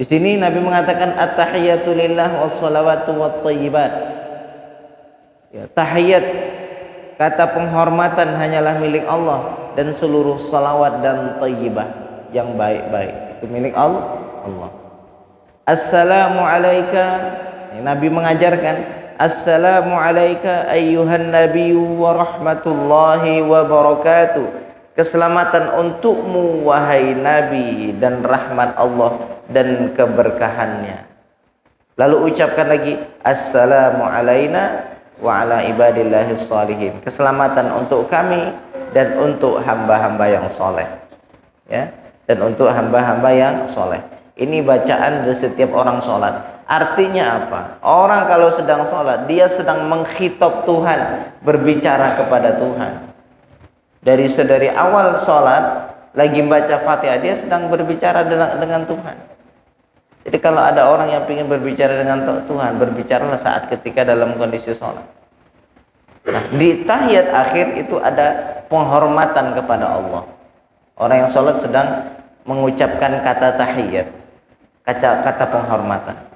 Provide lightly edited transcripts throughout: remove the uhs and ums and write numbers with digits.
Di sini Nabi mengatakan at-tahiyatu lillah was-salawatu wat-thayyibat. Ya, tahiyat, kata penghormatan hanyalah milik Allah, dan seluruh salawat dan thayyibah yang baik-baik itu milik Allah. Assalamu alayka, Nabi mengajarkan assalamu alayka ayyuhan nabiyyu wa rahmatullahi wa barakatuh. Keselamatan untukmu wahai Nabi, dan rahmat Allah dan keberkahannya. Lalu ucapkan lagi assalamu alayna wa ala ibadillahis salihin. Keselamatan untuk kami dan untuk hamba-hamba yang soleh, ya, dan untuk hamba-hamba yang soleh. Ini bacaan dari setiap orang sholat. Artinya apa? Orang kalau sedang sholat, dia sedang mengkhitab Tuhan, berbicara kepada Tuhan. Dari awal sholat lagi baca Fatihah, dia sedang berbicara dengan Tuhan. Jadi kalau ada orang yang ingin berbicara dengan Tuhan, berbicaralah saat ketika dalam kondisi sholat. Nah, di tahiyat akhir itu ada penghormatan kepada Allah. Orang yang sholat sedang mengucapkan kata tahiyat, kata penghormatan.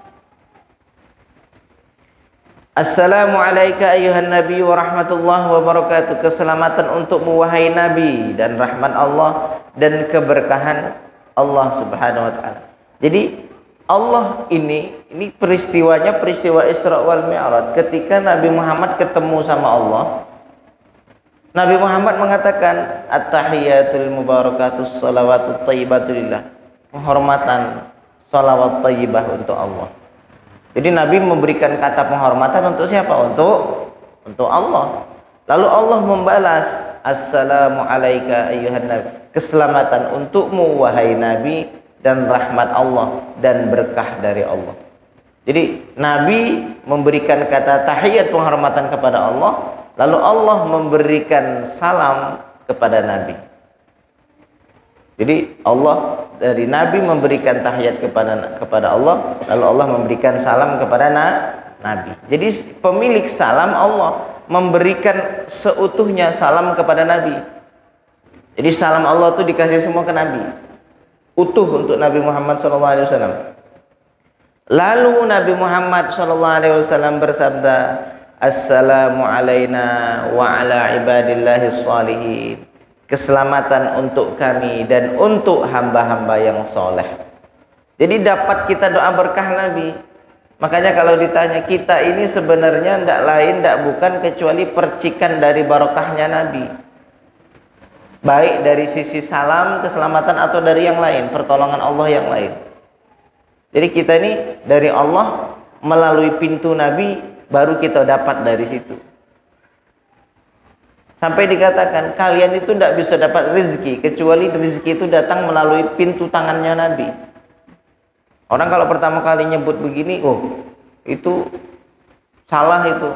Assalamu alayka ayyuhan nabi wa rahmatullahi wa barakatuh. Keselamatan untukmu wahai Nabi, dan rahmat Allah dan keberkahan Allah Subhanahu wa taala. Jadi Allah ini peristiwanya peristiwa Isra wal Mi'raj. Ketika Nabi Muhammad ketemu sama Allah, Nabi Muhammad mengatakan at-tahiyatul mubarakatus salawatut thayyibatu lillah. Penghormatan, salawat thayyibah untuk Allah. Jadi Nabi memberikan kata penghormatan untuk siapa? Untuk Allah. Lalu Allah membalas assalamu alayka ayyuhan nabi. Keselamatan untukmu wahai Nabi, dan rahmat Allah dan berkah dari Allah. Jadi Nabi memberikan kata tahiyat penghormatan kepada Allah, lalu Allah memberikan salam kepada Nabi. Jadi Allah dari Nabi memberikan tahiyat kepada Allah, lalu Allah memberikan salam kepada Nabi. Jadi pemilik salam Allah memberikan seutuhnya salam kepada Nabi. Jadi salam Allah itu dikasih semua ke Nabi, utuh untuk Nabi Muhammad SAW. Lalu Nabi Muhammad SAW bersabda, assalamu alayna wa ala ibadillahis salihin. Keselamatan untuk kami dan untuk hamba-hamba yang soleh. Jadi dapat kita doa berkah Nabi. Makanya kalau ditanya, kita ini sebenarnya tidak lain, tidak bukan kecuali percikan dari barokahnya Nabi. Baik dari sisi salam, keselamatan, atau dari yang lain, pertolongan Allah yang lain. Jadi kita ini dari Allah, melalui pintu Nabi, baru kita dapat dari situ. Sampai dikatakan kalian itu tidak bisa dapat rezeki kecuali rezeki itu datang melalui pintu tangannya Nabi. Orang kalau pertama kali nyebut begini, oh itu salah itu.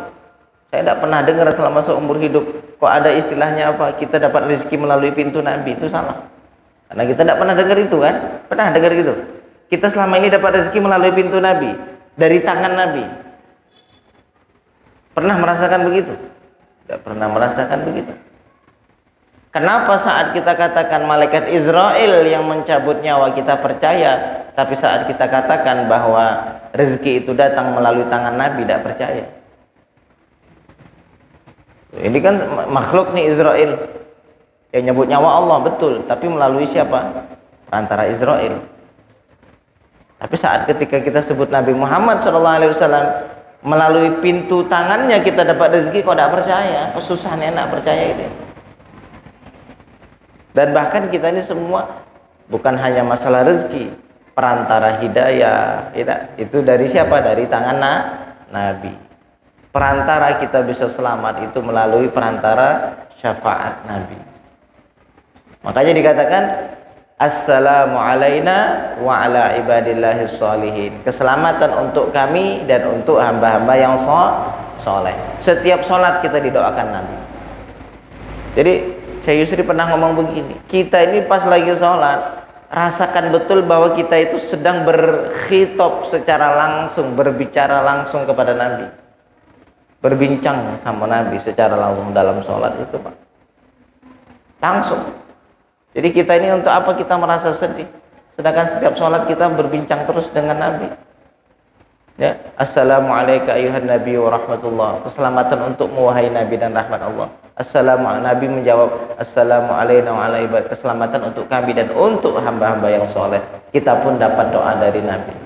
Saya tidak pernah dengar selama seumur hidup. Kok ada istilahnya apa? Kita dapat rezeki melalui pintu Nabi, itu salah. Karena kita tidak pernah dengar itu kan? Pernah dengar gitu? Kita selama ini dapat rezeki melalui pintu Nabi, dari tangan Nabi. Pernah merasakan begitu? Tidak pernah merasakan begitu. Kenapa saat kita katakan malaikat Israel yang mencabut nyawa kita percaya, tapi saat kita katakan bahwa rezeki itu datang melalui tangan Nabi tidak percaya? Ini kan makhluk nih Israel yang nyebut nyawa Allah, betul, tapi melalui siapa? Antara Israel. Tapi saat ketika kita sebut Nabi Muhammad SAW, melalui pintu tangannya kita dapat rezeki, kok tidak percaya? Apa susahnya nak percaya ini? Dan bahkan kita ini semua bukan hanya masalah rezeki, perantara hidayah, itu dari siapa? Dari tangan Nabi. Perantara kita bisa selamat itu melalui perantara syafaat Nabi. Makanya dikatakan assalamu alayna wa ala ibadillahis salihin. Keselamatan untuk kami dan untuk hamba-hamba yang soleh. Setiap sholat kita didoakan Nabi. Jadi Syekh Yusri pernah ngomong begini, kita ini pas lagi sholat rasakan betul bahwa kita itu sedang berkhitab secara langsung, berbicara langsung kepada Nabi, berbincang sama Nabi secara langsung dalam sholat itu Pak, langsung. Jadi kita ini untuk apa kita merasa sedih? Sedangkan setiap sholat kita berbincang terus dengan Nabi. Ya, assalamualaikum ayuhan nabi wa rahmatullah. Keselamatan untukmu wahai Nabi dan rahmat Allah. Nabi menjawab, assalamu alayna wa ala ibad. Keselamatan untuk kami dan untuk hamba-hamba yang soleh. Kita pun dapat doa dari Nabi.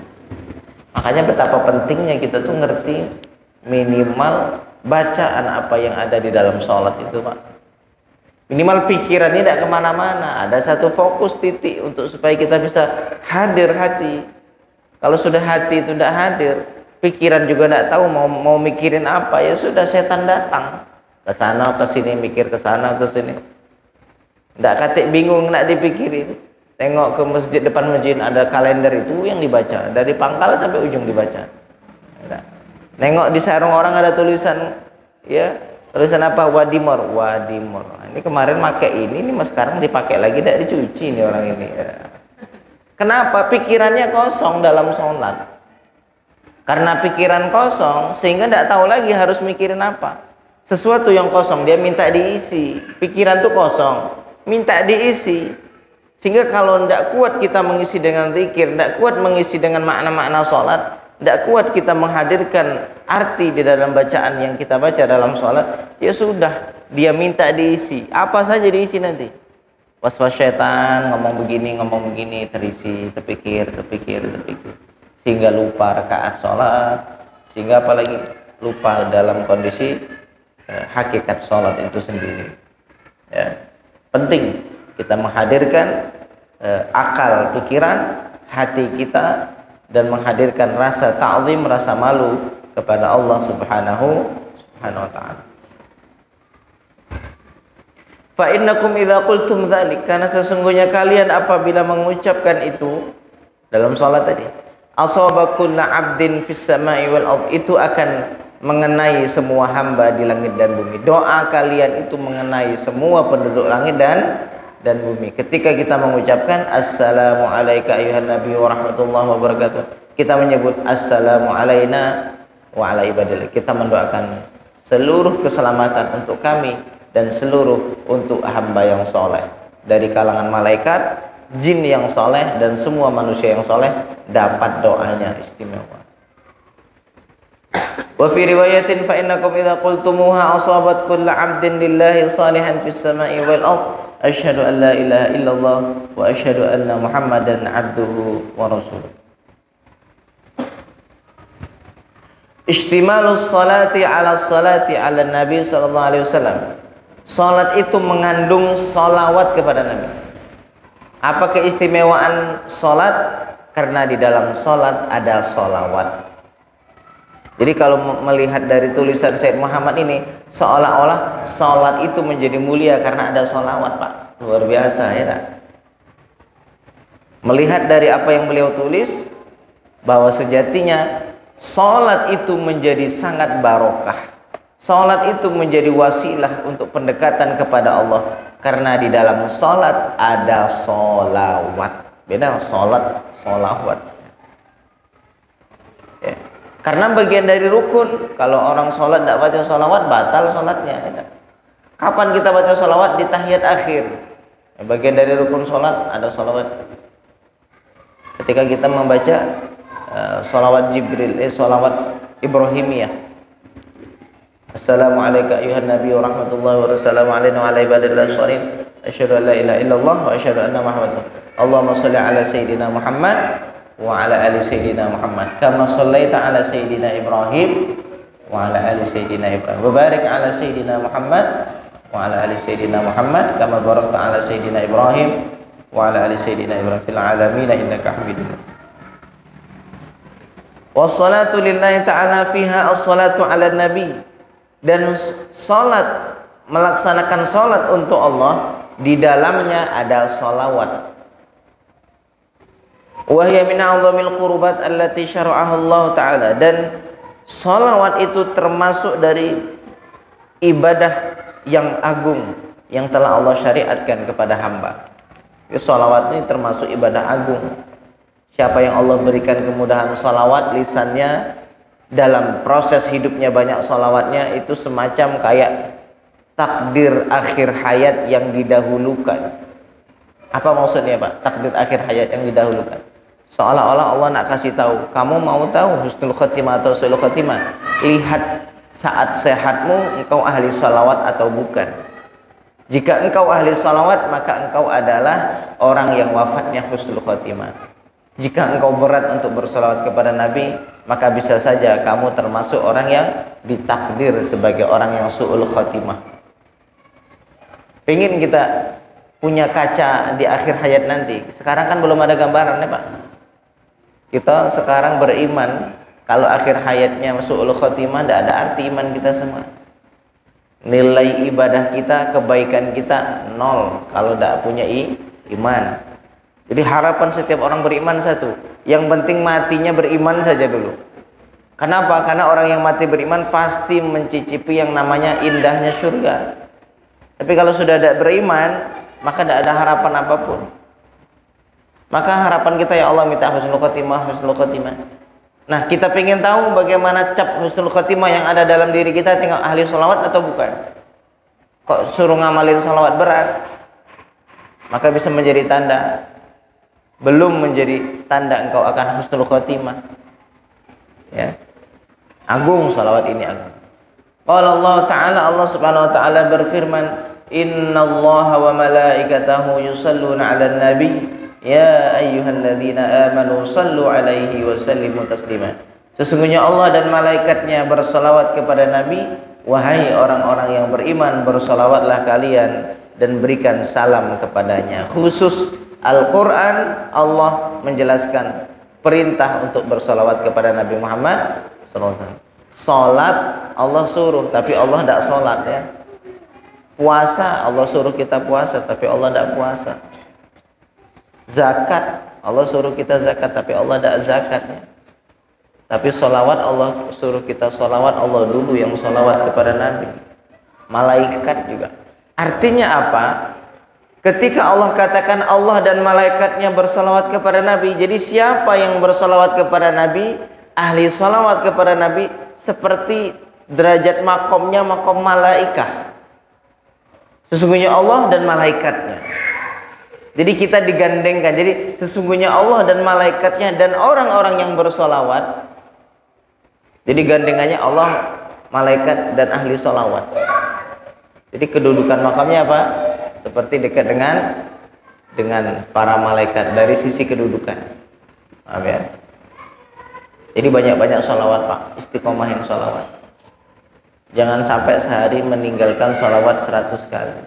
Makanya betapa pentingnya kita tuh ngerti minimal bacaan apa yang ada di dalam sholat itu, Pak. Minimal pikiran ini tidak kemana-mana. Ada satu fokus titik untuk supaya kita bisa hadir hati. Kalau sudah hati itu tidak hadir, pikiran juga tidak tahu mau mikirin apa, ya sudah setan datang ke sana ke sini, mikir ke sana ke sini. Tidak katik bingung nak dipikirin. Tengok ke masjid, depan masjid ada kalender itu yang dibaca dari pangkal sampai ujung dibaca. Nengok di sarung orang ada tulisan, ya tulisan apa, wadimor. Ini kemarin pakai ini mas sekarang dipakai lagi, tidak dicuci nih orang ini. Ya. Kenapa? Pikirannya kosong dalam sholat. Karena pikiran kosong sehingga tidak tahu lagi harus mikirin apa. Sesuatu yang kosong dia minta diisi. Pikiran tuh kosong, minta diisi. Sehingga kalau tidak kuat kita mengisi dengan zikir, tidak kuat mengisi dengan makna-makna sholat, tidak kuat kita menghadirkan arti di dalam bacaan yang kita baca dalam sholat, ya sudah, dia minta diisi. Apa saja diisi nanti? Was-was syaitan, ngomong begini, terisi, terpikir. Sehingga lupa rakaat sholat, sehingga apalagi lupa dalam kondisi hakikat sholat itu sendiri. Ya. Penting kita menghadirkan akal, pikiran, hati kita, dan menghadirkan rasa ta'zim, rasa malu kepada Allah Subhanahu wa ta'ala. Fa innakum idza qultum dzalik, karena sesungguhnya kalian apabila mengucapkan itu dalam salat tadi, asaba kullu 'abdin fis sama'i wal ard, itu akan mengenai semua hamba di langit dan bumi. Doa kalian itu mengenai semua penduduk langit dan bumi. Ketika kita mengucapkan assalamu alayka ayuhan nabi wa rahmatullahi wa barakatuh, kita menyebut assalamu alayna wa ala ibadillah. Kita mendoakan seluruh keselamatan untuk kami dan seluruh untuk hamba yang soleh dari kalangan malaikat, jin yang soleh, dan semua manusia yang soleh dapat doanya istimewa. Wa fi riwayatin fa innakum idza qultumuha asabat kullu 'abdin lillahi salihan fis sama'i wal ard asyhadu an la ilaha illallah wa asyhadu anna muhammadan 'abduhu wa rasuluh. Istimalus salati ala nabi sallallahu alaihi wasallam. Salat itu mengandung salawat kepada Nabi. Apa keistimewaan salat? Karena di dalam salat ada salawat. Jadi kalau melihat dari tulisan Sayyid Muhammad ini, seolah-olah salat itu menjadi mulia karena ada salawat, Pak. Luar biasa ya tak? Melihat dari apa yang beliau tulis, bahwa sejatinya salat itu menjadi sangat barokah. Salat itu menjadi wasilah untuk pendekatan kepada Allah, karena di dalam salat ada solawat. Beda salat, solawat. Ya. Karena bagian dari rukun. Kalau orang salat tidak baca solawat, batal salatnya. Ya. Kapan kita baca solawat? Di tahiyat akhir. Ya, bagian dari rukun salat ada solawat. Ketika kita membaca solawat Jibril, solawat Ibrahimiyah. Assalamualaikum ayuhan nabi wa rahmatullahi wa barakatuh. Alaina wa ala ibadillah sholihin. Asyhadu an la ilaha illallah wa asyhadu anna Muhammadan. Allahumma shalli ala sayyidina Muhammad wa ala ali sayyidina Muhammad kama shallaita ala sayyidina Ibrahim wa ala ali sayyidina Ibrahim. Wa barik ala sayyidina Muhammad wa ala ali sayyidina Muhammad kama barakta ala sayyidina Ibrahim wa ala ali sayyidina Ibrahim fil alamin innaka Hamidum Majid. Wassalatu lillahi ta'ala fiha as-salatu ala nabi. Dan salat, melaksanakan salat untuk Allah, di dalamnya ada salawat. Wa hiya min a'zamil qurbat allati syara'aha Allah Ta'ala. Dan salawat itu termasuk dari ibadah yang agung yang telah Allah syariatkan kepada hamba. Salawat ini termasuk ibadah agung. Siapa yang Allah berikan kemudahan salawat, lisannya dalam proses hidupnya banyak salawatnya, itu semacam kayak takdir akhir hayat yang didahulukan. Apa maksudnya Pak? Takdir akhir hayat yang didahulukan. Seolah-olah Allah nak kasih tahu, kamu mau tahu husnul khotimah atau su'ul khotimah? Lihat saat sehatmu engkau ahli salawat atau bukan. Jika engkau ahli salawat, maka engkau adalah orang yang wafatnya husnul khotimah. Jika engkau berat untuk bersalawat kepada Nabi, maka bisa saja kamu termasuk orang yang ditakdir sebagai orang yang su'ul khotimah. Pengen kita punya kaca di akhir hayat nanti. Sekarang kan belum ada gambaran ya Pak. Kita sekarang beriman kalau akhir hayatnya su'ul khotimah, tidak ada arti iman kita semua. Nilai ibadah kita, kebaikan kita nol kalau tidak punya iman. Jadi harapan setiap orang beriman satu, yang penting matinya beriman saja dulu. Kenapa? Karena orang yang mati beriman pasti mencicipi yang namanya indahnya surga. Tapi kalau sudah tidak beriman, maka tidak ada harapan apapun. Maka harapan kita, ya Allah, minta husnul khotimah, husnul khotimah. Nah, kita pengen tahu bagaimana cap husnul khotimah yang ada dalam diri kita, tinggal ahli salawat atau bukan. Kok suruh ngamalin salawat berat? Maka bisa menjadi tanda, belum menjadi tanda engkau akan husnul khotimah. Ya. Agung salawat ini, agung. Qala Allah Ta'ala, Allah Subhanahu wa taala berfirman, Innallaha wa malaikatahu yusalluna 'alan nabi ya ayyuhalladzina amanu sallu 'alaihi wa sallimu taslima. Sesungguhnya Allah dan malaikatnya bersalawat kepada Nabi, wahai orang-orang yang beriman, bersalawatlah kalian dan berikan salam kepadanya. Khusus Al-Qur'an Allah menjelaskan perintah untuk bersalawat kepada Nabi Muhammad SAW. Salat Allah suruh, tapi Allah tidak salat ya. Puasa Allah suruh kita puasa, tapi Allah tidak puasa. Zakat Allah suruh kita zakat, tapi Allah tidak zakat ya. Tapi sholawat Allah suruh kita sholawat, Allah dulu yang sholawat kepada Nabi. Malaikat juga. Artinya apa? Ketika Allah katakan Allah dan malaikatnya bersalawat kepada Nabi, jadi siapa yang bersalawat kepada Nabi, ahli salawat kepada Nabi, seperti derajat makomnya makom malaikah. Sesungguhnya Allah dan malaikatnya. Jadi kita digandengkan. Jadi sesungguhnya Allah dan malaikatnya dan orang-orang yang bersolawat. Jadi gandengannya Allah, malaikat dan ahli solawat. Jadi kedudukan makamnya apa? Seperti dekat dengan para malaikat dari sisi kedudukan. Paham ya? Jadi banyak-banyak sholawat Pak, istiqomahin sholawat. Jangan sampai sehari meninggalkan sholawat 100 kali.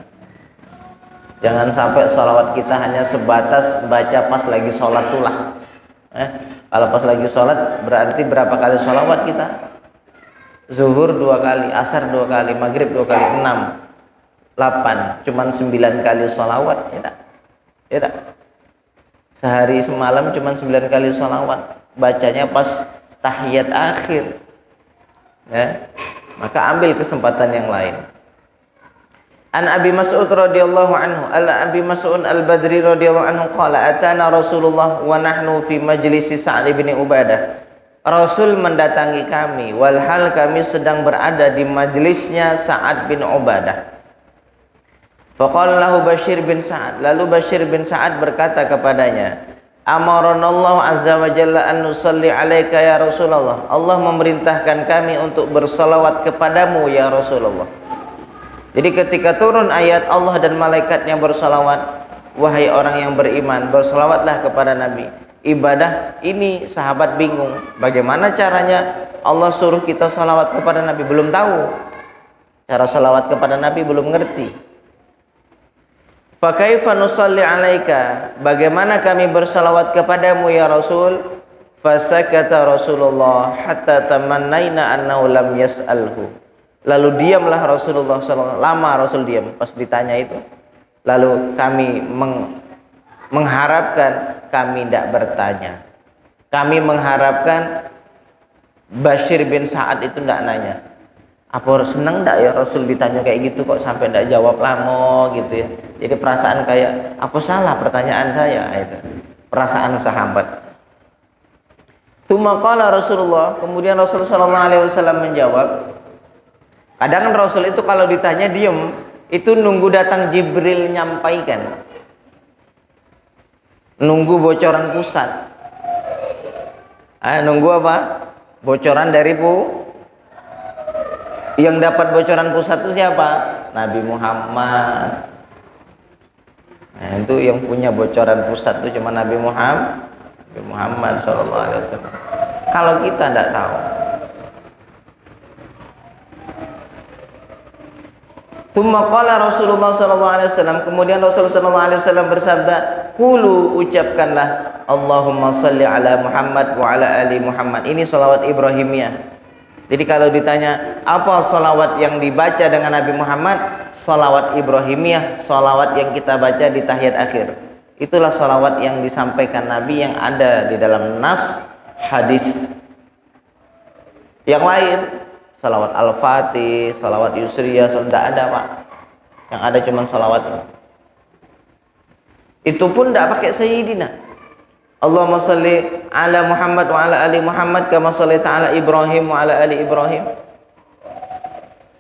Jangan sampai sholawat kita hanya sebatas baca pas lagi sholat tulah. Kalau pas lagi sholat berarti berapa kali sholawat kita? Zuhur 2 kali, asar 2 kali, maghrib 2 kali, 6, 8, cuman 9 kali sholawat. Ya tak? Ya tak? Sehari semalam cuman 9 kali sholawat. Bacanya pas tahiyat akhir ya, maka ambil kesempatan yang lain. An Abi Mas'ud radhiyallahu anhu, Abi Mas'ud Al-Badri radhiyallahu anhu qala atana Rasulullah wa nahnu fi majlisi Sa'd bin Ubadah. Rasul mendatangi kami walhal kami sedang berada di majlisnya Sa'ad bin Ubadah. Faqala lahu Bashir bin Sa'ad, lalu Bashir bin Sa'ad berkata kepadanya, Amaranallahu azza wa jalla an nusalli alaika ya Rasulullah. Allah memerintahkan kami untuk bersalawat kepadamu ya Rasulullah. Jadi ketika turun ayat Allah dan malaikatnya bersalawat, wahai orang yang beriman, bersalawatlah kepada Nabi. Ibadah ini sahabat bingung, bagaimana caranya Allah suruh kita salawat kepada Nabi, belum tahu. Cara salawat kepada Nabi belum ngerti. Fa kaifa nusalli alaika, bagaimana kami bersalawat kepadamu ya Rasul? Fasakata Rasulullah hatta tamannaina annahu lam yas'alhu. Lalu diamlah Rasulullah SAW, lama Rasul diam pas ditanya itu. Lalu kami mengharapkan, kami tidak bertanya. Kami mengharapkan Bashir bin Sa'ad itu tidak nanya. Apa seneng enggak ya Rasul ditanya kayak gitu kok sampai enggak jawab lama gitu ya. Jadi perasaan kayak apa salah pertanyaan saya itu. Perasaan sahabat. Tsumma qala Rasulullah, kemudian Rasul sallallahu alaihi wasallam menjawab. Kadang kan Rasul itu kalau ditanya diem, itu nunggu datang Jibril nyampaikan. nunggu bocoran pusat. Nunggu apa? Bocoran dari yang dapat bocoran pusat itu siapa? Nabi Muhammad. Nah, itu yang punya bocoran pusat itu cuma Nabi Muhammad sallallahu alaihi wasallam. Kalau kita tidak tahu. Tsumma qala Rasulullah sallallahu alaihi wasallam, kemudian Rasulullah sallallahu alaihi wasallam bersabda, "Qulu, ucapkanlah Allahumma shalli ala Muhammad wa ala ali Muhammad." Ini salawat Ibrahimiyah. Jadi kalau ditanya apa salawat yang dibaca dengan Nabi Muhammad, salawat Ibrahimiyah, salawat yang kita baca di tahiyat akhir. Itulah salawat yang disampaikan Nabi yang ada di dalam nas hadis. Yang lain salawat Al-Fatih, salawat Yusriyah, tidak ada Pak. Yang ada cuma salawat ini. Itu pun tidak pakai Sayyidina. Allahumma salli ala Muhammad wa ala ali Muhammad kama sallaita ala Ibrahim wa ala ali Ibrahim.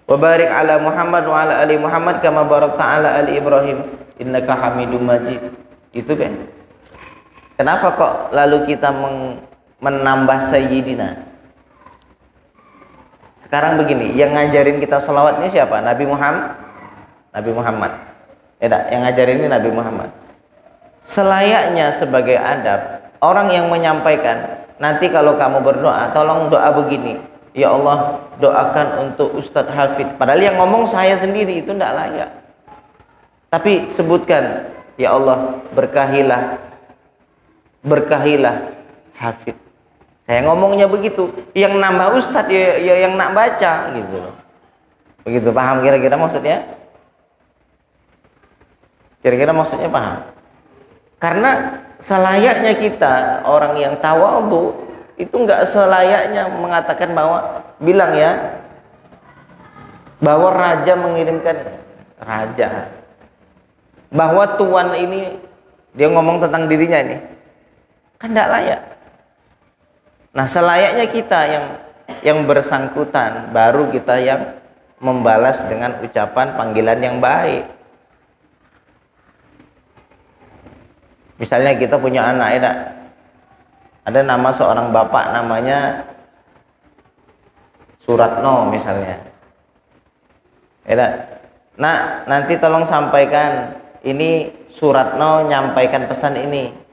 Wa barik ala Muhammad wa ala ali Muhammad kama barakta ala ali Ibrahim innaka Hamidum Majid. Itu kan. Kenapa kok lalu kita menambah Sayyidina? Sekarang begini, yang ngajarin kita salawat ini siapa? Nabi Muhammad. Yang ngajarin ini Nabi Muhammad. Selayaknya sebagai adab, orang yang menyampaikan, nanti kalau kamu berdoa, tolong doa begini. Ya Allah, doakan untuk Ustadz Hafid. Padahal yang ngomong saya sendiri, itu tidak layak. Tapi sebutkan, ya Allah, berkahilah Hafid. Saya ngomongnya begitu, yang nambah ustadz ya yang nak baca gitu loh. Begitu, paham kira-kira maksudnya? Kira-kira maksudnya paham? Karena selayaknya kita orang yang tawadhu itu enggak selayaknya mengatakan bilang ya bahwa raja mengirimkan raja. Bahwa tuan ini dia ngomong tentang dirinya ini. Kan enggak layak. Nah, selayaknya kita yang bersangkutan, baru kita yang membalas dengan ucapan panggilan yang baik. Misalnya kita punya anak, ya, ada nama seorang bapak namanya Suratno misalnya. Ya, nah, nanti tolong sampaikan ini Suratno nyampaikan pesan ini.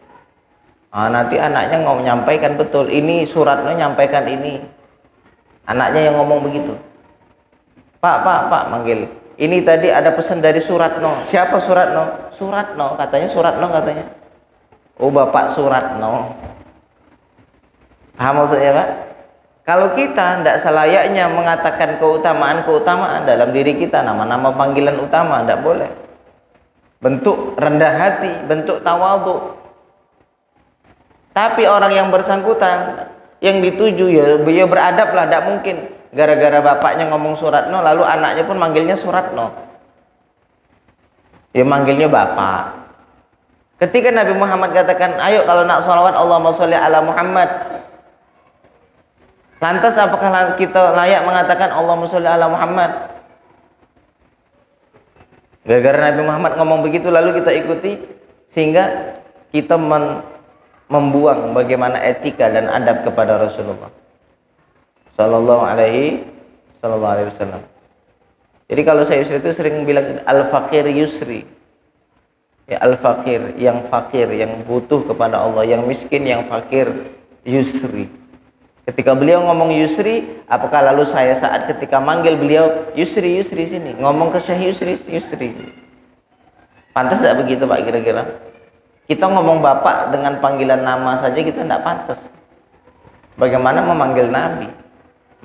Nanti anaknya nyampaikan betul, ini Suratno nyampaikan ini. Anaknya yang ngomong begitu. Pak, manggil. Ini tadi ada pesan dari Suratno. Siapa Suratno? Suratno, katanya Suratno katanya. Oh, Bapak Suratno. Paham maksudnya, Pak? Kalau kita tidak selayaknya mengatakan keutamaan dalam diri kita, nama-nama panggilan utama, tidak boleh. Bentuk rendah hati, bentuk tawadhu. Tapi orang yang bersangkutan, yang dituju ya beliau beradab lah, tidak mungkin gara-gara bapaknya ngomong Suratno lalu anaknya pun manggilnya Suratno. Ya manggilnya bapak. Ketika Nabi Muhammad katakan, ayo kalau nak sholawat Allahumma sholli ala Muhammad. Lantas apakah kita layak mengatakan Allahumma sholli ala Muhammad? Gara-gara Nabi Muhammad ngomong begitu lalu kita ikuti, sehingga kita membuang bagaimana etika dan adab kepada Rasulullah Sallallahu Alaihi Wasallam. Jadi kalau saya Yusri itu sering bilang al-fakir Yusri, ya al-fakir yang fakir, yang butuh kepada Allah, yang miskin, yang fakir Yusri. Ketika beliau ngomong Yusri, apakah lalu saya saat ketika manggil beliau Yusri sini, ngomong ke Syekh Yusri. Pantas tidak begitu Pak kira-kira? Kita ngomong bapak dengan panggilan nama saja kita tidak pantas. Bagaimana memanggil Nabi?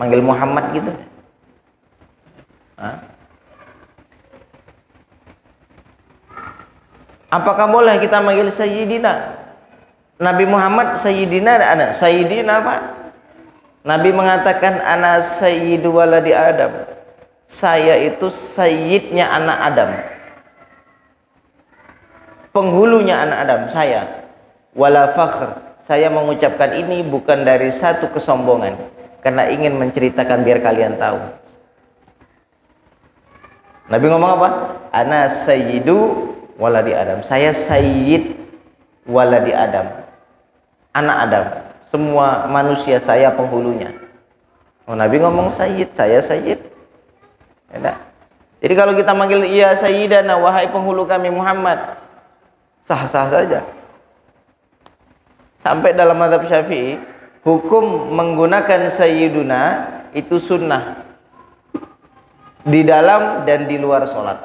Manggil Muhammad gitu? Apakah boleh kita manggil Sayyidina? Nabi Muhammad Sayyidina ada. Sayyidina apa? Nabi mengatakan ana sayyidu waladi Adam. Saya itu sayyidnya anak Adam. Penghulunya anak Adam, saya. Wala fakhr, saya mengucapkan ini bukan dari satu kesombongan, karena ingin menceritakan biar kalian tahu. Nabi ngomong apa? Ana sayyidu waladi Adam. Saya sayyid waladi Adam, anak Adam, semua manusia saya penghulunya. Oh, Nabi ngomong sayyid, saya sayyid. Ya, jadi kalau kita manggil ya sayyidana, wahai penghulu kami Muhammad, sah-sah saja. Sampai dalam mazhab Syafi'i, hukum menggunakan sayyiduna itu sunnah di dalam dan di luar sholat.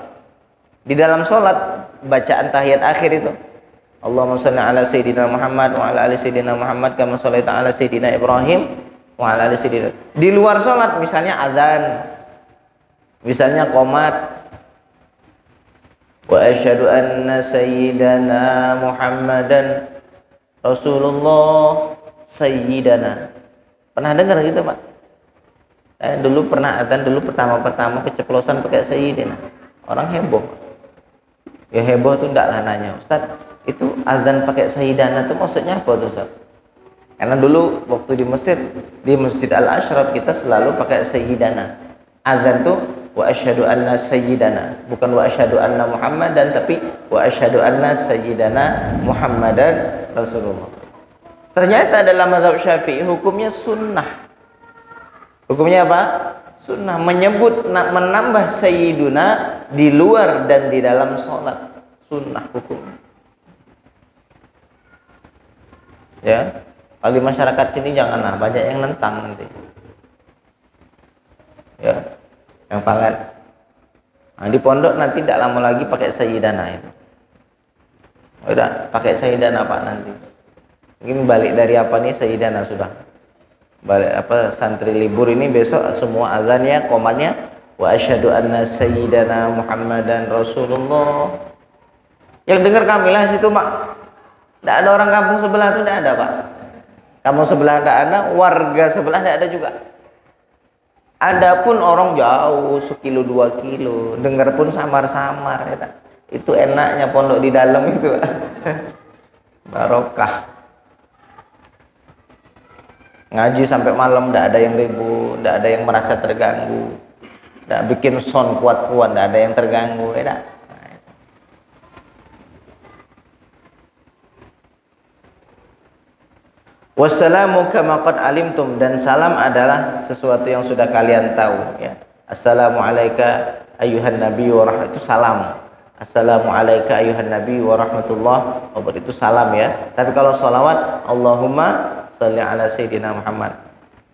Di dalam sholat, bacaan tahiyat akhir itu, Allahumma shalli ala sayyidina Muhammad wa ala ali sayyidina Muhammad kama shallaita ala sayyidina Ibrahim wa ala ali sayyidina. Di luar sholat, misalnya azan, misalnya qomat, wa asyhadu anna sayyidana Muhammadan Rasulullah sayyidana. Pernah dengar gitu, Pak? Dulu pernah azan, dulu pertama keceplosan pakai sayyidina. Orang heboh. Ya heboh tuh enggak lah nanya, Ustaz, itu azan pakai sayyidana tuh maksudnya apa tuh, Ustaz? Karena dulu waktu di Mesir, di Masjid Al-Ashraf kita selalu pakai sayyidana. Azan tuh wa asyhadu anna sayyidana, bukan wa asyhadu anna Muhammadan, tapi wa asyhadu anna sayyidana Muhammadan Rasulullah. Ternyata dalam mazhab Syafi'i hukumnya sunnah. Hukumnya apa? Sunnah, menyebut menambah sayyiduna di luar dan di dalam sholat, sunnah hukumnya. Ya, kalau di masyarakat sini janganlah banyak yang nentang nanti. Ya, yang pangan. Nah, di pondok nanti tidak lama lagi pakai sayyidana itu. Udah pakai sayyidana Pak nanti. Mungkin balik dari apa nih sayyidana sudah. Balik apa santri libur ini besok semua azannya komannya wa asyhadu anna sayyidana Muhammadan Rasulullah. Yang dengar kamilah situ, Pak. Tidak ada orang kampung sebelah itu, tidak ada, Pak. Kampung sebelah tidak ada, warga sebelah tidak ada juga. Adapun orang jauh 1-2 kilo, dengar pun samar-samar, ya. Itu enaknya pondok di dalam itu, Pak. Barokah. Ngaji sampai malam, tidak ada yang ribut, tidak ada yang merasa terganggu, tidak bikin sound kuat-kuat, tidak ada yang terganggu, ya. Wassalamu kama qad alimtum, dan salam adalah sesuatu yang sudah kalian tahu, ya. Assalamu alayka ayyuhan nabi wa rahmatullahi, itu salam. Assalamu alayka ayyuhan nabi wa rahmatullahi wa barakatuh, itu salam, ya. Tapi kalau salawat, Allahumma shalli ala sayyidina Muhammad,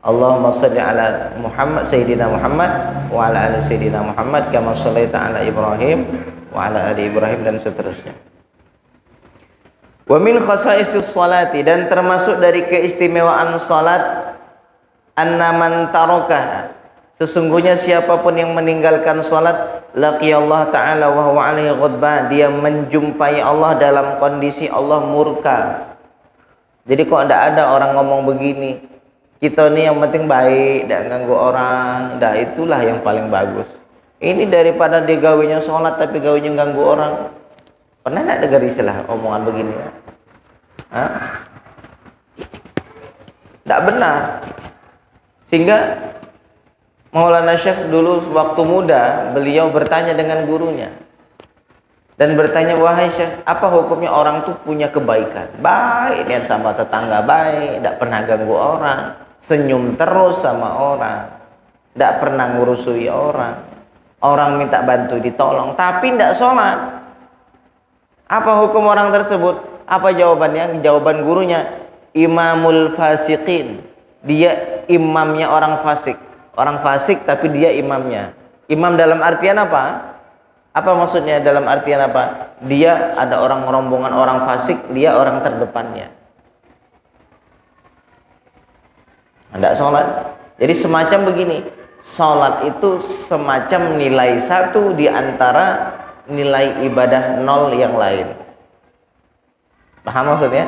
Allahumma shalli ala Muhammad sayyidina Muhammad wa ala ali sayyidina Muhammad kama shallaita ala Ibrahim wa ala ali Ibrahim, dan seterusnya. Wa min khasaisis salati, dan termasuk dari keistimewaan salat, anna man tarakaha, sesungguhnya siapapun yang meninggalkan salat, laqiyallahu ta'ala wa huwa alaihi ghadban, dia menjumpai Allah dalam kondisi Allah murka. Jadi kok tidak ada orang ngomong begini, kita nih yang penting baik, tidak ganggu orang, dah itulah yang paling bagus. Ini daripada dia gawinya sholat tapi gawinya ganggu orang. Pernah tidak dengar istilah omongan begini? Tidak benar. Sehingga Maulana Syekh dulu waktu muda, beliau bertanya dengan gurunya. Dan bertanya, wahai Syekh, apa hukumnya orang tuh punya kebaikan? Baik, niat sama tetangga baik, tidak pernah ganggu orang, senyum terus sama orang, tidak pernah ngurusui orang, orang minta bantu ditolong, tapi tidak sholat. Apa hukum orang tersebut? Apa jawabannya? Jawaban gurunya, imamul fasiqin, dia imamnya orang fasik. Orang fasik tapi dia imamnya. Imam dalam artian apa? Apa maksudnya dalam artian apa? Dia ada orang rombongan orang fasik, dia orang terdepannya. Tidak sholat. Jadi semacam begini, sholat itu semacam nilai 1 di antara nilai ibadah 0 yang lain. Paham maksudnya?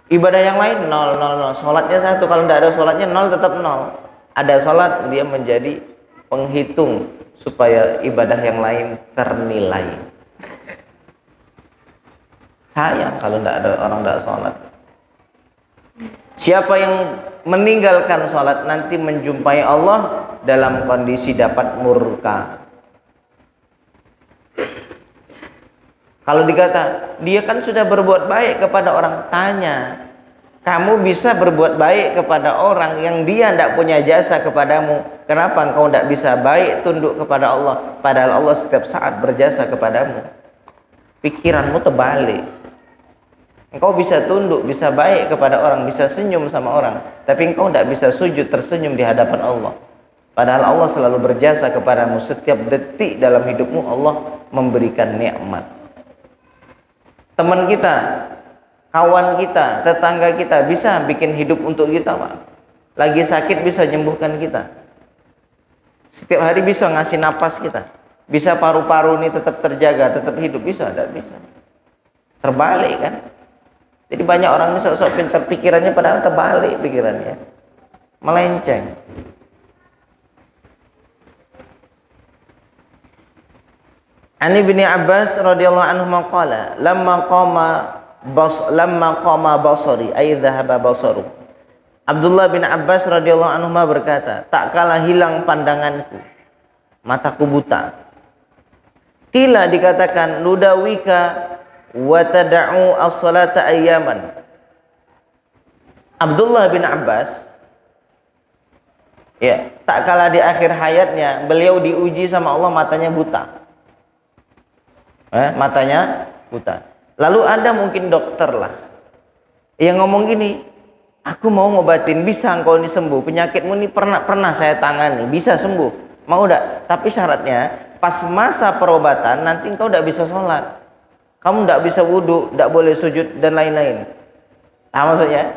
Ibadah yang lain 0, 0, 0. Sholatnya 1, kalau tidak ada sholatnya 0 tetap 0. Ada sholat, dia menjadi penghitung supaya ibadah yang lain ternilai. Sayang kalau tidak ada orang tidak sholat. Siapa yang meninggalkan sholat nanti menjumpai Allah dalam kondisi dapat murka. Kalau dikata dia kan sudah berbuat baik kepada orang, tanya, kamu bisa berbuat baik kepada orang yang dia tidak punya jasa kepadamu, kenapa engkau tidak bisa baik tunduk kepada Allah, padahal Allah setiap saat berjasa kepadamu? Pikiranmu terbalik. Engkau bisa tunduk, bisa baik kepada orang, bisa senyum sama orang, tapi engkau tidak bisa sujud tersenyum di hadapan Allah. Padahal Allah selalu berjasa kepadamu, setiap detik dalam hidupmu Allah memberikan nikmat. Teman kita, kawan kita, tetangga kita bisa bikin hidup untuk kita, Pak. Lagi sakit bisa menyembuhkan kita. Setiap hari bisa ngasih napas kita. Bisa paru-paru ini tetap terjaga, tetap hidup, bisa, tidak bisa. Terbalik kan? Jadi banyak orang ini sok-sok pintar, pikirannya padahal terbalik pikirannya, melenceng. Ani bin Abbas radhiyallahu anhu qala lamma qama basari ay dhahaba basaru. Abdullah bin Abbas radhiyallahu anhu berkata, tak kala hilang pandanganku, mataku buta. Qila dikatakan nudawika wa tad'u as-salata ayyaman. Abdullah bin Abbas ya, tak kala di akhir hayatnya beliau diuji sama Allah, matanya buta. Matanya buta. Lalu ada mungkin dokter lah yang ngomong gini, aku mau ngobatin, bisa engkau ini sembuh, penyakitmu ini pernah saya tangani, bisa sembuh, mau enggak? Tapi syaratnya pas masa perobatan nanti engkau enggak bisa sholat, kamu enggak bisa wudhu, enggak boleh sujud dan lain-lain. Nah, maksudnya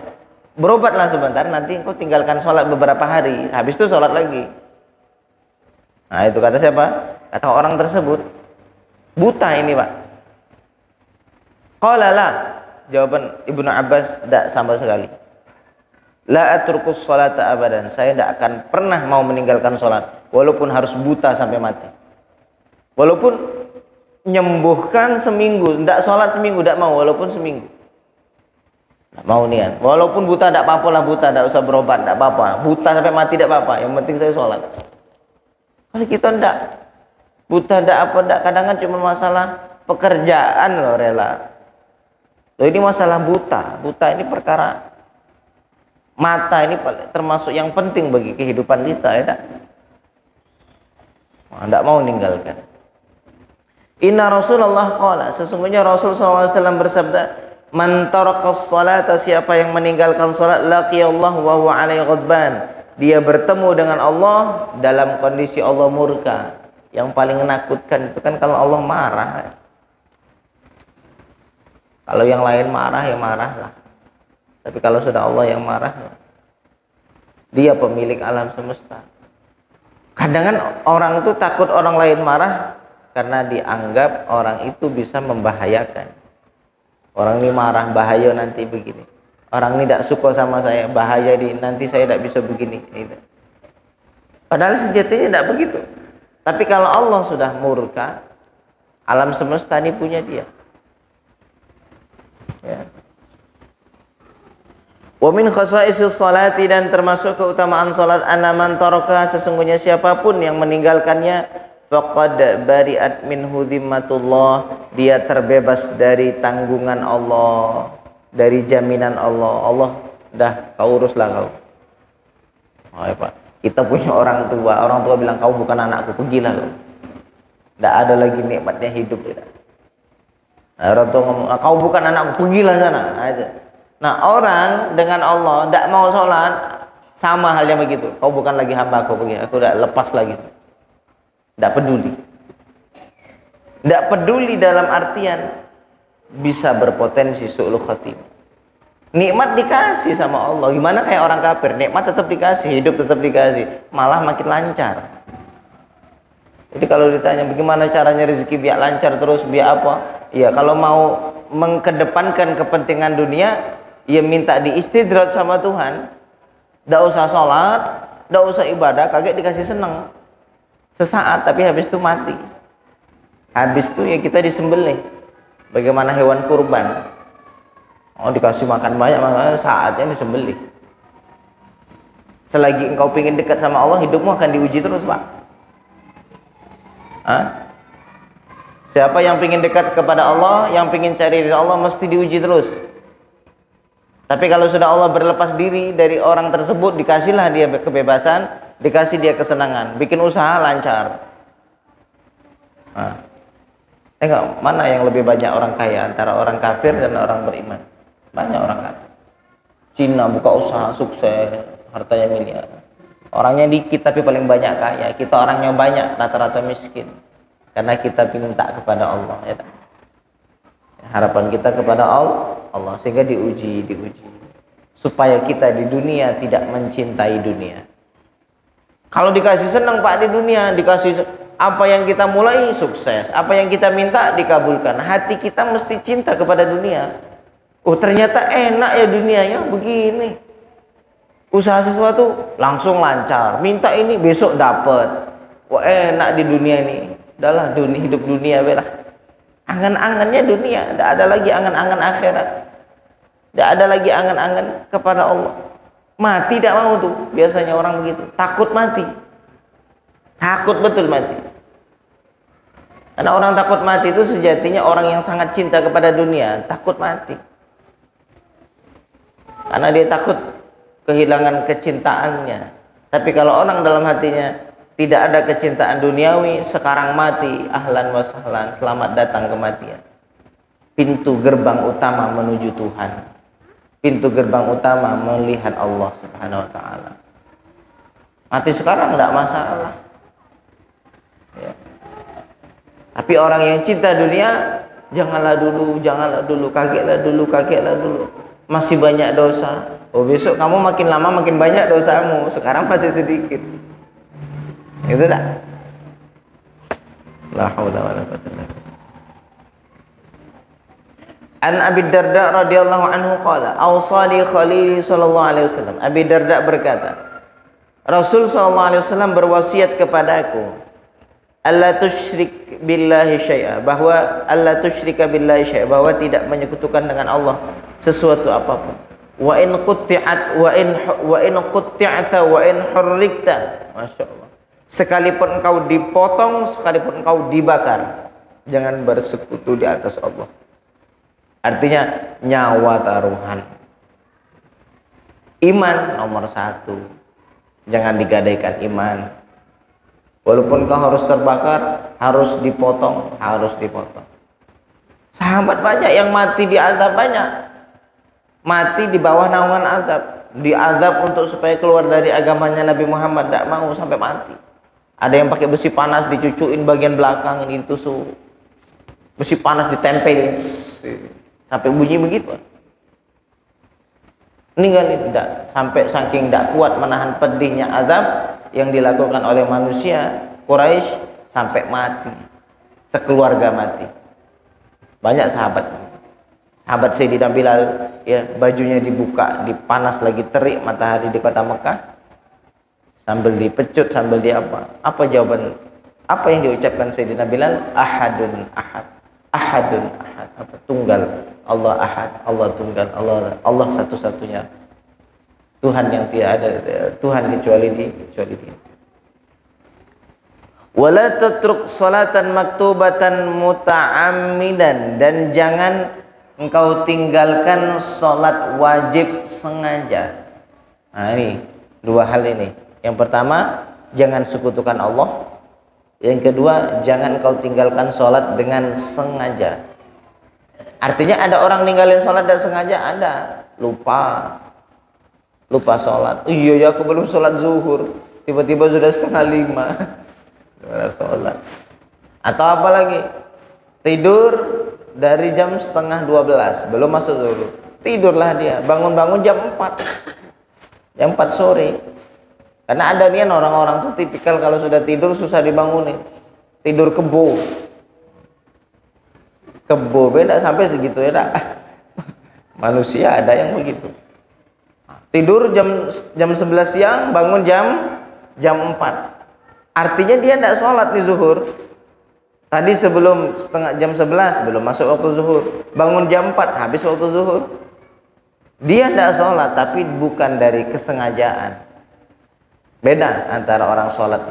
berobatlah sebentar, nanti engkau tinggalkan sholat beberapa hari, habis itu sholat lagi. Nah, itu kata siapa? Kata orang tersebut. Buta ini, Pak. Qala la, jawaban Ibnu Abbas, tidak sama sekali. La atrukus sholata abadan, saya tidak akan pernah mau meninggalkan sholat walaupun harus buta sampai mati. Walaupun nyembuhkan seminggu, tidak sholat seminggu, tidak mau, walaupun seminggu. Tidak mau niat. Walaupun buta tidak apa-apa lah, buta tidak usah berobat, tidak apa-apa. Buta sampai mati tidak apa-apa, yang penting saya sholat. Kalau kita tidak, buta tidak apa, tidak, kadang kan cuma masalah pekerjaan loh, rela. Loh, ini masalah buta. Buta ini perkara mata, ini termasuk yang penting bagi kehidupan kita, ya tak? Tidak mau meninggalkan. Inna Rasulullah qala, sesungguhnya Rasul SAW bersabda, man tarakas salata, siapa yang meninggalkan salat, laqiyallahu wa huwa alaihi ghadban, dia bertemu dengan Allah dalam kondisi Allah murka. Yang paling menakutkan itu kan kalau Allah marah. Kalau yang lain marah ya marahlah, tapi kalau sudah Allah yang marah, dia pemilik alam semesta. Kadang kan orang itu takut orang lain marah karena dianggap orang itu bisa membahayakan. Orang ini marah, bahaya nanti begini. Orang ini tidak suka sama saya, bahaya nanti saya tidak bisa begini. Padahal sejatinya tidak begitu. Tapi kalau Allah sudah murka, alam semesta ini punya dia. Ya. Wa min khasaisis salati, dan termasuk keutamaan salat, anna man taraka, sesungguhnya siapapun yang meninggalkannya, faqad bari'at minhu dhimmatullah, dia terbebas dari tanggungan Allah, dari jaminan Allah. Allah dah, kau uruslah kau. Oh ya Pak, kita punya orang tua bilang kau bukan anakku, pergilah kau. Tidak ada lagi nikmatnya hidup. Nah, orang tua ngomong, kau bukan anakku, pergilah sana. Nah, orang dengan Allah tidak mau sholat, sama halnya begitu. Kau bukan lagi hamba aku, pergi. Aku udah lepas lagi. Tidak peduli. Tidak peduli dalam artian bisa berpotensi su'ul khatimah. Nikmat dikasih sama Allah. Gimana kayak orang kafir, nikmat tetap dikasih, hidup tetap dikasih, malah makin lancar. Jadi kalau ditanya bagaimana caranya rezeki biar lancar terus, biar apa? Ya kalau mau mengkedepankan kepentingan dunia, ya minta diistidrat sama Tuhan. Tidak usah sholat, tidak usah ibadah, kaget dikasih seneng sesaat, tapi habis itu mati. Habis itu ya kita disembelih bagaimana hewan kurban. Oh, dikasih makan banyak, makanya saatnya disembelih. Selagi engkau ingin dekat sama Allah, hidupmu akan diuji terus, Pak. Siapa yang ingin dekat kepada Allah, yang ingin cari ridha Allah, mesti diuji terus. Tapi kalau sudah Allah berlepas diri dari orang tersebut, dikasihlah dia kebebasan, dikasih dia kesenangan, bikin usaha lancar. Nah, tengok mana yang lebih banyak orang kaya, antara orang kafir dan orang beriman. Banyak orang kafir. Cina buka usaha sukses, hartanya miliar. Orangnya dikit tapi paling banyak kaya. Kita orangnya banyak, rata-rata miskin. Karena kita minta kepada Allah, ya. Harapan kita kepada Allah sehingga diuji supaya kita di dunia tidak mencintai dunia. Kalau dikasih senang Pak di dunia, dikasih apa yang kita mulai sukses, apa yang kita minta dikabulkan, hati kita mesti cinta kepada dunia. Oh ternyata enak ya dunianya begini, usaha sesuatu langsung lancar, minta ini besok dapat. Wah enak di dunia ini. Udahlah hidup dunia belah. Angan-angannya dunia, tidak ada lagi angan-angan akhirat, tidak ada lagi angan-angan kepada Allah. Mati tidak mau tuh, biasanya orang begitu, takut mati, takut betul mati. Karena orang takut mati itu sejatinya orang yang sangat cinta kepada dunia, takut mati. Karena dia takut kehilangan kecintaannya. Tapi kalau orang dalam hatinya tidak ada kecintaan duniawi, sekarang mati, ahlan wa sahlan, selamat datang kematian. Pintu gerbang utama menuju Tuhan. Pintu gerbang utama melihat Allah Subhanahu wa taala. Mati sekarang tidak masalah. Ya. Tapi orang yang cinta dunia, janganlah dulu, kagetlah dulu. Masih banyak dosa. Oh besok kamu makin lama makin banyak dosamu, sekarang masih sedikit. Itu dah. La haula wala quwwata illa billah. An Abi Darda radhiyallahu anhu qala, "Awsani Khalili sallallahu alaihi wasallam." Abi Darda berkata, Rasul sallallahu alaihi wasallam berwasiat kepadaku, alla tusyrik billahi syai'a, bahwa alla tusyrika billahi syai'a, bahwa tidak menyekutukan dengan Allah sesuatu apapun. Wa in qutti'at wa in qutti'ata wa in hurrikta. Masyaallah. Sekalipun engkau dipotong, sekalipun engkau dibakar, jangan bersekutu di atas Allah. Artinya nyawa taruhan. Iman nomor satu, jangan digadaikan iman. Walaupun kau harus terbakar, harus dipotong. Sahabat banyak yang mati di azab, banyak mati di bawah naungan azab, diazab untuk supaya keluar dari agamanya Nabi Muhammad, tidak mau sampai mati. Ada yang pakai besi panas dicucuin bagian belakang, ini ditusuk. Besi panas ditempelin sampai bunyi begitu. Ninggalin tidak, sampai saking tidak kuat menahan pedihnya azab yang dilakukan oleh manusia Quraisy, sampai mati. Sekeluarga mati. Banyak sahabat Sayyidina Bilal, ya, bajunya dibuka, dipanas lagi terik matahari di kota Mekah, sambil dipecut, sambil apa jawaban, apa yang diucapkan Sayyidina Bilal? Ahadun ahad, apa? Tunggal, Allah ahad, Allah tunggal, Allah satu-satunya Tuhan yang tidak ada Tuhan kecuali dia. Wala tatruk salatan maktubatan muta'ammidan, dan jangan engkau tinggalkan salat wajib sengaja. Nah ini dua hal ini. Yang pertama, jangan sekutukan Allah. Yang kedua, jangan engkau tinggalkan salat dengan sengaja. Artinya ada orang ninggalin salat dan sengaja, ada lupa salat. Iya ya, aku belum salat zuhur, tiba-tiba sudah 4:30 sholat. Atau apa lagi, tidur dari jam 11:30 belum masuk zuhur, tidurlah dia, bangun jam 4 sore. Karena ada nih orang-orang tuh tipikal kalau sudah tidur susah dibangunin, tidur kebo beda sampai segitu ya dah. Manusia ada yang begitu, tidur jam 11 siang, bangun jam 4. Artinya dia tidak sholat di zuhur. Tadi sebelum jam 11 belum masuk waktu zuhur, bangun jam 4 habis waktu zuhur. Dia tidak sholat, tapi bukan dari kesengajaan. Beda antara orang sholat,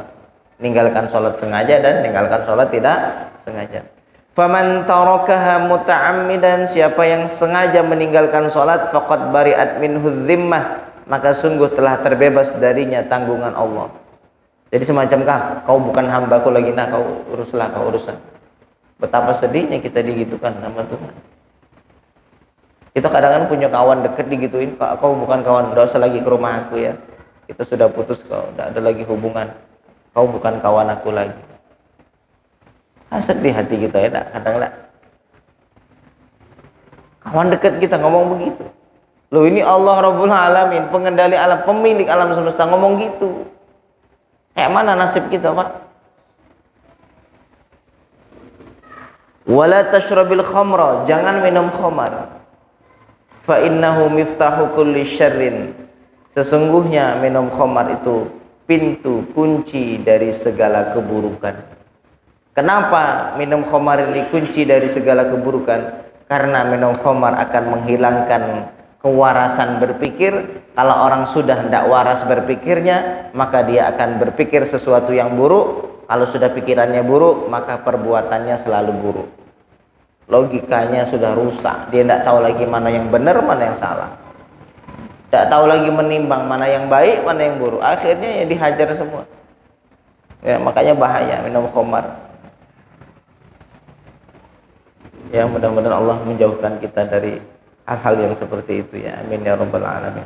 ninggalkan sholat sengaja dan ninggalkan sholat tidak sengaja. Faman tarakaha muta'ammidan, siapa yang sengaja meninggalkan salat, faqad bari'at minhu dhimmah, maka sungguh telah terbebas darinya tanggungan Allah. Jadi semacam kau bukan hambaku lagi, nah kau uruslah, kau urusan. Betapa sedihnya kita digitukan sama Tuhan. Kita kadang-kadang punya kawan dekat digituin, kau bukan kawan, tidak usah lagi ke rumah aku ya. Kita sudah putus, kau tidak ada lagi hubungan. Kau bukan kawan aku lagi. Sedih hati kita ya, kadang-kadang. Kawan dekat kita ngomong begitu. Loh, ini Allah Rabbul Alamin, pengendali alam, pemilik alam semesta ngomong gitu. Kayak mana nasib kita, Pak? Wala tashrabil khamra, jangan minum khamar. Fa innahu miftahu kulli syarrin. Sesungguhnya minum khamar itu pintu kunci dari segala keburukan. Kenapa minum khamar ini kunci dari segala keburukan? Karena minum khamar akan menghilangkan kewarasan berpikir. Kalau orang sudah tidak waras berpikirnya, maka dia akan berpikir sesuatu yang buruk. Kalau sudah pikirannya buruk, maka perbuatannya selalu buruk. Logikanya sudah rusak. Dia tidak tahu lagi mana yang benar, mana yang salah. Tidak tahu lagi menimbang mana yang baik, mana yang buruk. Akhirnya ya dihajar semua. Ya, makanya bahaya minum khamar. Ya, mudah-mudahan Allah menjauhkan kita dari hal-hal yang seperti itu ya. Amin ya rabbal alamin.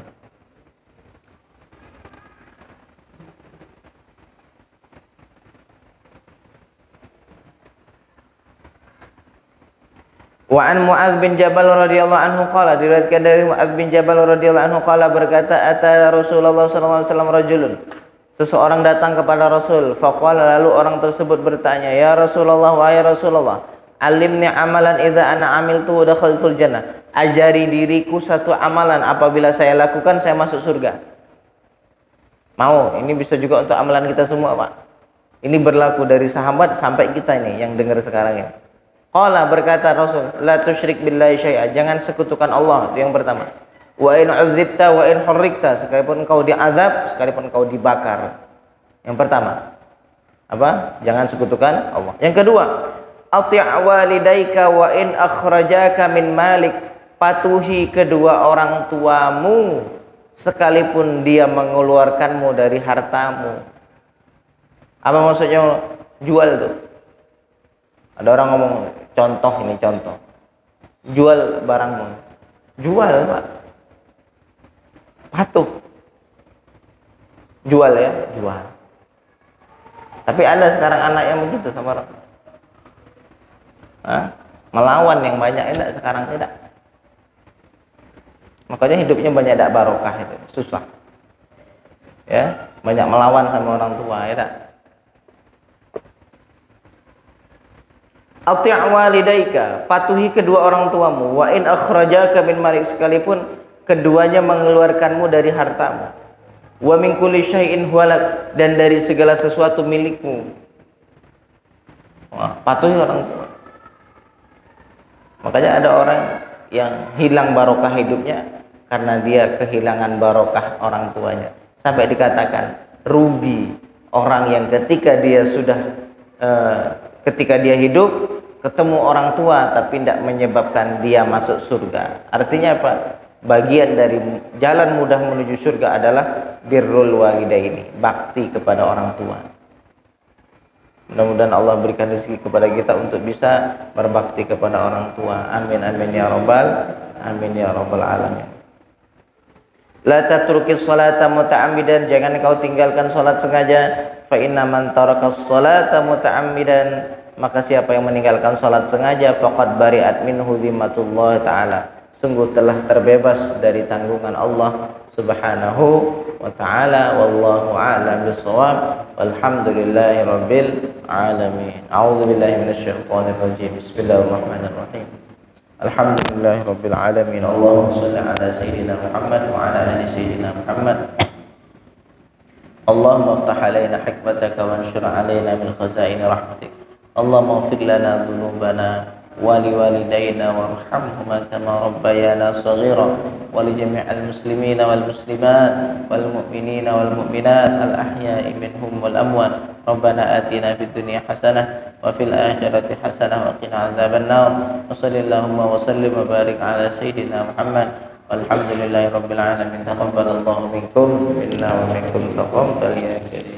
Wa an Mu'adz bin Jabal radhiyallahu anhu qala, diriwayatkan dari Mu'adz bin Jabal radhiyallahu anhu qala, berkata, ata Rasulullah sallallahu alaihi wasallam rajulun, seseorang datang kepada Rasul, faqala, lalu orang tersebut bertanya, ya Rasulullah, wahai Rasulullah, alimni amalan idza ana amiltu dakhaltul jannah, ajari diriku satu amalan, apabila saya lakukan saya masuk surga. Mau, ini bisa juga untuk amalan kita semua, Pak. Ini berlaku dari sahabat sampai kita ini yang dengar sekarang ini. Qala, berkata Rasul, la tusyrik billahi syai'a, jangan sekutukan Allah, itu yang pertama. Wa in udzibta wa in hurrikta, sekalipun engkau diazab, sekalipun engkau dibakar. Yang pertama, apa? Jangan sekutukan Allah. Yang kedua, ati' walidaika wa in akhrajaka min malik, patuhi kedua orang tuamu sekalipun dia mengeluarkanmu dari hartamu. Apa maksudnya jual tuh? Ada orang ngomong, contoh ini contoh, jual barangmu, jual Pak, patuh, jual ya, jual. Tapi ada sekarang anak yang begitu sama orang, melawan yang banyak, tidak sekarang tidak. Makanya hidupnya banyak tidak barokah, itu susah, ya, banyak melawan sama orang tua, ya tak? Ati' walidaika, patuhi kedua orang tuamu, wa in akhrajaka min malik, sekalipun keduanya mengeluarkanmu dari hartamu, wa min kulli syai'in huwalak, dan dari segala sesuatu milikmu. Wah, patuhi orang tua. Makanya ada orang yang hilang barokah hidupnya karena dia kehilangan barokah orang tuanya. Sampai dikatakan rugi orang yang ketika dia sudah ketika dia hidup ketemu orang tua tapi tidak menyebabkan dia masuk surga. Artinya apa? Bagian dari jalan mudah menuju surga adalah birrul walidaini, bakti kepada orang tua. Mudah-mudahan Allah berikan rezeki kepada kita untuk bisa berbakti kepada orang tua. Amin amin ya rabbal alamin. La tatrukis salata muta'ammidan, jangan kau tinggalkan salat sengaja. Fa inna man tarakas salata muta'ammidan, maka siapa yang meninggalkan salat sengaja, faqad bari'at minhu dhimmatullah ta'ala, sungguh telah terbebas dari tanggungan Allah subhanahu wa ta'ala. Wallahu a'lam bissawab. Walhamdulillahi rabbil alamin. A'udzu billahi minasyaitonir rajim. Bismillahirrahmanirrahim. Alhamdulillahi rabbil alamin. Allahumma shalli ala sayyidina Muhammad wa ala ali sayyidina Muhammad. Allahumma iftah alaina hikmataka wa anshur alaina min khazaini rahmatik. Allahumma ighfir lana dhunubana ولوالدينا وارحمهما كما ربيانا صغيرا ولجميع المسلمين والمسلمات والمؤمنين والمؤمنات الأحياء منهم والأموات ربنا آتنا في الدنيا حسنة وفي الآخرة حسنة وقنا عذاب النار وصل اللهم وسلم وبارك على سيدنا محمد والحمد لله رب العالمين تقبل الله منكم منا ومنكم تقبل يا كريم.